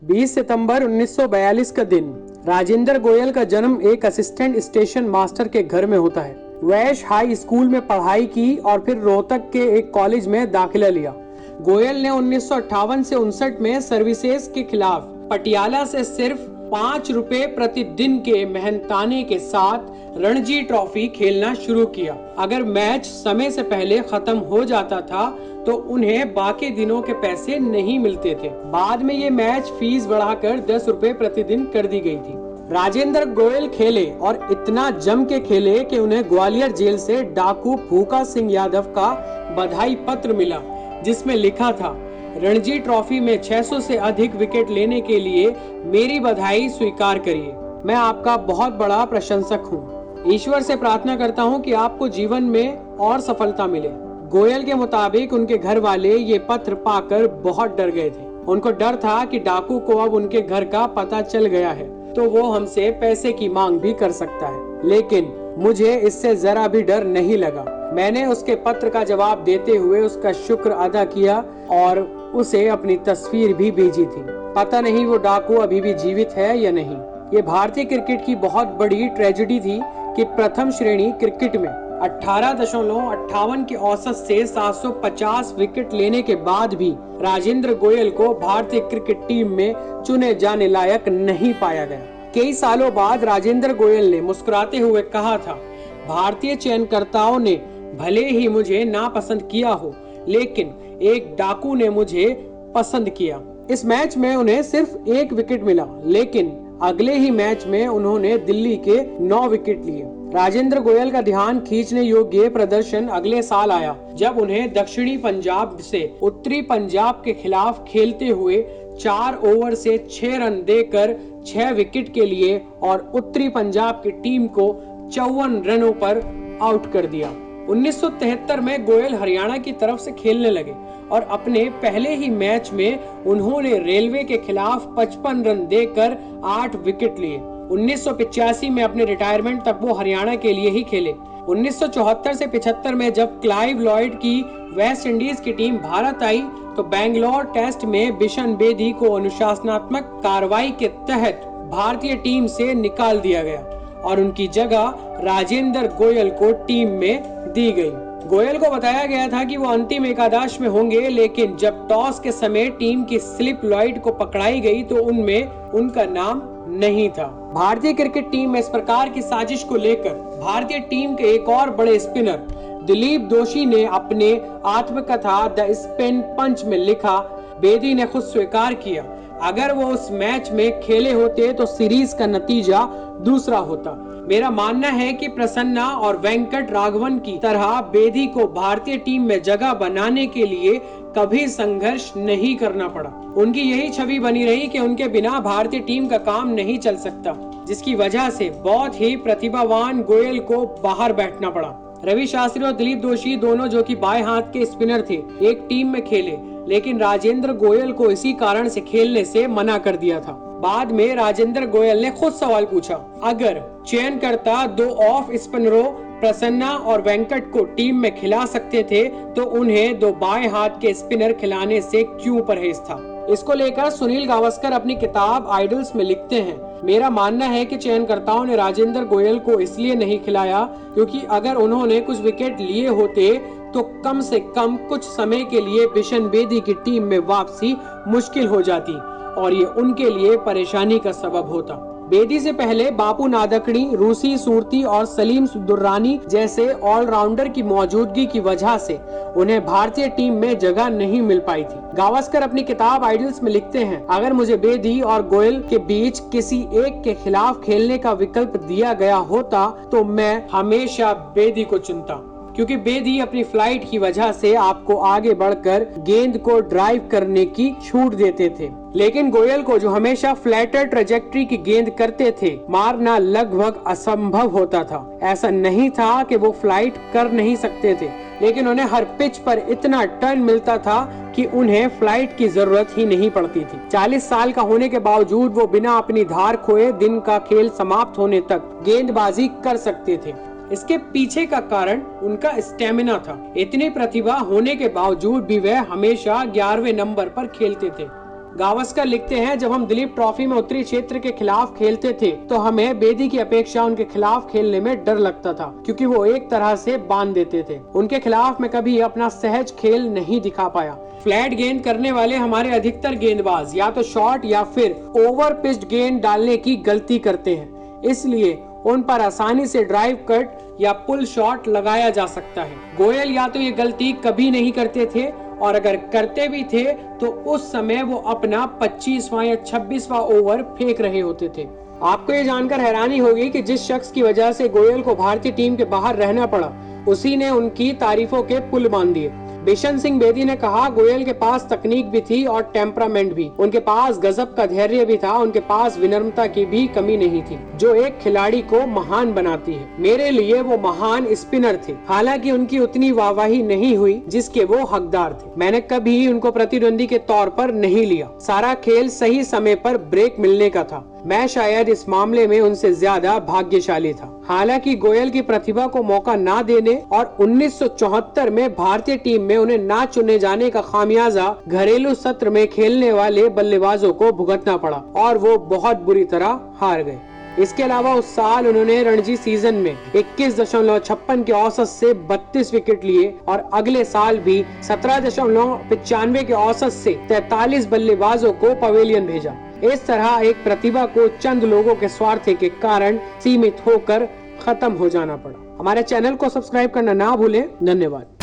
20 सितंबर 1942 का दिन। राजेंद्र गोयल का जन्म एक असिस्टेंट स्टेशन मास्टर के घर में होता है। वैश हाई स्कूल में पढ़ाई की और फिर रोहतक के एक कॉलेज में दाखिला लिया। गोयल ने 1958 से 59 में सर्विसेज के खिलाफ पटियाला से सिर्फ 5 रुपए प्रतिदिन के मेहनताने के साथ रणजी ट्रॉफी खेलना शुरू किया। अगर मैच समय से पहले खत्म हो जाता था तो उन्हें बाकी दिनों के पैसे नहीं मिलते थे। बाद में ये मैच फीस बढ़ाकर 10 रुपए प्रतिदिन कर दी गई थी। राजेंद्र गोयल खेले और इतना जम के खेले कि उन्हें ग्वालियर जेल से डाकू फूका सिंह यादव का बधाई पत्र मिला, जिसमें लिखा था, रणजी ट्रॉफी में 600 से अधिक विकेट लेने के लिए मेरी बधाई स्वीकार करिए। मैं आपका बहुत बड़ा प्रशंसक हूँ। ईश्वर से प्रार्थना करता हूँ कि आपको जीवन में और सफलता मिले। गोयल के मुताबिक उनके घर वाले ये पत्र पाकर बहुत डर गए थे। उनको डर था कि डाकू को अब उनके घर का पता चल गया है तो वो हमसे पैसे की मांग भी कर सकता है, लेकिन मुझे इससे जरा भी डर नहीं लगा। मैंने उसके पत्र का जवाब देते हुए उसका शुक्र अदा किया और उसे अपनी तस्वीर भी भेजी थी। पता नहीं वो डाकू अभी भी जीवित है या नहीं। ये भारतीय क्रिकेट की बहुत बड़ी ट्रेजेडी थी कि प्रथम श्रेणी क्रिकेट में 18.58 के औसत से 750 विकेट लेने के बाद भी राजेंद्र गोयल को भारतीय क्रिकेट टीम में चुने जाने लायक नहीं पाया गया। कई सालों बाद राजेंद्र गोयल ने मुस्कुराते हुए कहा था, भारतीय चयनकर्ताओं ने भले ही मुझे नापसंद किया हो, लेकिन एक डाकू ने मुझे पसंद किया। इस मैच में उन्हें सिर्फ 1 विकेट मिला, लेकिन अगले ही मैच में उन्होंने दिल्ली के 9 विकेट लिए। राजेंद्र गोयल का ध्यान खींचने योग्य प्रदर्शन अगले साल आया, जब उन्हें दक्षिणी पंजाब से उत्तरी पंजाब के खिलाफ खेलते हुए 4 ओवर से 6 रन देकर 6 विकेट के लिए और उत्तरी पंजाब की टीम को 54 रनों पर आउट कर दिया। 1973 में गोयल हरियाणा की तरफ से खेलने लगे और अपने पहले ही मैच में उन्होंने रेलवे के खिलाफ 55 रन देकर 8 विकेट लिए। 1985 में अपने रिटायरमेंट तक वो हरियाणा के लिए ही खेले। 1974 से 75 में जब क्लाइव लॉयड की वेस्ट इंडीज की टीम भारत आई तो बेंगलोर टेस्ट में बिशन बेदी को अनुशासनात्मक कार्रवाई के तहत भारतीय टीम से निकाल दिया गया और उनकी जगह राजेंद्र गोयल को टीम में दी गई। गोयल को बताया गया था कि वो अंतिम एकादश में होंगे, लेकिन जब टॉस के समय टीम की स्लिप लॉयड को पकड़ाई गई तो उनमें उनका नाम नहीं था। भारतीय क्रिकेट टीम में इस प्रकार की साजिश को लेकर भारतीय टीम के एक और बड़े स्पिनर दिलीप दोषी ने अपने आत्मकथा द स्पिन पंच में लिखा, बेदी ने खुद स्वीकार किया, अगर वो उस मैच में खेले होते तो सीरीज का नतीजा दूसरा होता। मेरा मानना है कि प्रसन्ना और वेंकट राघवन की तरह बेदी को भारतीय टीम में जगह बनाने के लिए कभी संघर्ष नहीं करना पड़ा। उनकी यही छवि बनी रही कि उनके बिना भारतीय टीम का काम नहीं चल सकता, जिसकी वजह से बहुत ही प्रतिभावान गोयल को बाहर बैठना पड़ा। रवि शास्त्री और दिलीप दोषी दोनों, जो कि बाएं हाथ के स्पिनर थे, एक टीम में खेले, लेकिन राजेंद्र गोयल को इसी कारण से खेलने से मना कर दिया था। बाद में राजेंद्र गोयल ने खुद सवाल पूछा, अगर चयनकर्ता 2 ऑफ स्पिनरों प्रसन्ना और वेंकट को टीम में खिला सकते थे तो उन्हें 2 बाएं हाथ के स्पिनर खिलाने से क्यों परहेज था। इसको लेकर सुनील गावस्कर अपनी किताब आइडल्स में लिखते हैं, मेरा मानना है कि चयनकर्ताओं ने राजेंद्र गोयल को इसलिए नहीं खिलाया क्योंकि अगर उन्होंने कुछ विकेट लिए होते तो कम से कम कुछ समय के लिए बिशन बेदी की टीम में वापसी मुश्किल हो जाती और ये उनके लिए परेशानी का सबब होता। बेदी से पहले बापू नादकड़ी, रूसी सूरती और सलीम दुर्रानी जैसे ऑलराउंडर की मौजूदगी की वजह से उन्हें भारतीय टीम में जगह नहीं मिल पाई थी। गावस्कर अपनी किताब आइडल्स में लिखते हैं, अगर मुझे बेदी और गोयल के बीच किसी एक के खिलाफ खेलने का विकल्प दिया गया होता तो मैं हमेशा बेदी को चुनता, क्योंकि बेदी अपनी फ्लाइट की वजह से आपको आगे बढ़कर गेंद को ड्राइव करने की छूट देते थे, लेकिन गोयल को, जो हमेशा फ्लैटर ट्रेजेक्टरी की गेंद करते थे, मारना लगभग असंभव होता था। ऐसा नहीं था कि वो फ्लाइट कर नहीं सकते थे, लेकिन उन्हें हर पिच पर इतना टर्न मिलता था कि उन्हें फ्लाइट की जरूरत ही नहीं पड़ती थी। 40 साल का होने के बावजूद वो बिना अपनी धार खोए दिन का खेल समाप्त होने तक गेंदबाजी कर सकते थे। इसके पीछे का कारण उनका स्टेमिना था। इतनी प्रतिभा होने के बावजूद भी वह हमेशा 11वें नंबर पर खेलते थे। गावस्कर लिखते हैं, जब हम दिलीप ट्रॉफी में उत्तरी क्षेत्र के खिलाफ खेलते थे तो हमें बेदी की अपेक्षा उनके खिलाफ खेलने में डर लगता था, क्योंकि वो एक तरह से बांध देते थे। उनके खिलाफ मैं कभी अपना सहज खेल नहीं दिखा पाया। फ्लैट गेंद करने वाले हमारे अधिकतर गेंदबाज या तो शॉर्ट या फिर ओवर पिच्ड गेंद डालने की गलती करते हैं, इसलिए उन पर आसानी से ड्राइव कट या पुल शॉट लगाया जा सकता है। गोयल या तो ये गलती कभी नहीं करते थे, और अगर करते भी थे तो उस समय वो अपना 25वां या 26वां ओवर फेंक रहे होते थे। आपको ये जानकर हैरानी होगी कि जिस शख्स की वजह से गोयल को भारतीय टीम के बाहर रहना पड़ा, उसी ने उनकी तारीफों के पुल बांध दिए। बिशन सिंह बेदी ने कहा, गोयल के पास तकनीक भी थी और टेम्परामेंट भी, उनके पास गजब का धैर्य भी था, उनके पास विनम्रता की भी कमी नहीं थी, जो एक खिलाड़ी को महान बनाती है। मेरे लिए वो महान स्पिनर थे, हालांकि उनकी उतनी वाहवाही नहीं हुई जिसके वो हकदार थे। मैंने कभी उनको प्रतिद्वंदी के तौर पर नहीं लिया। सारा खेल सही समय पर ब्रेक मिलने का था। मैं शायद इस मामले में उनसे ज्यादा भाग्यशाली था। हालांकि गोयल की प्रतिभा को मौका ना देने और 1974 में भारतीय टीम में उन्हें ना चुने जाने का खामियाजा घरेलू सत्र में खेलने वाले बल्लेबाजों को भुगतना पड़ा और वो बहुत बुरी तरह हार गए। इसके अलावा उस साल उन्होंने रणजी सीजन में 21.56 के औसत से 32 विकेट लिए और अगले साल भी 17.95 के औसत से 43 बल्लेबाजों को पवेलियन भेजा। इस तरह एक प्रतिभा को चंद लोगों के स्वार्थ के कारण सीमित होकर खत्म हो जाना पड़ा। हमारे चैनल को सब्सक्राइब करना ना भूलें। धन्यवाद।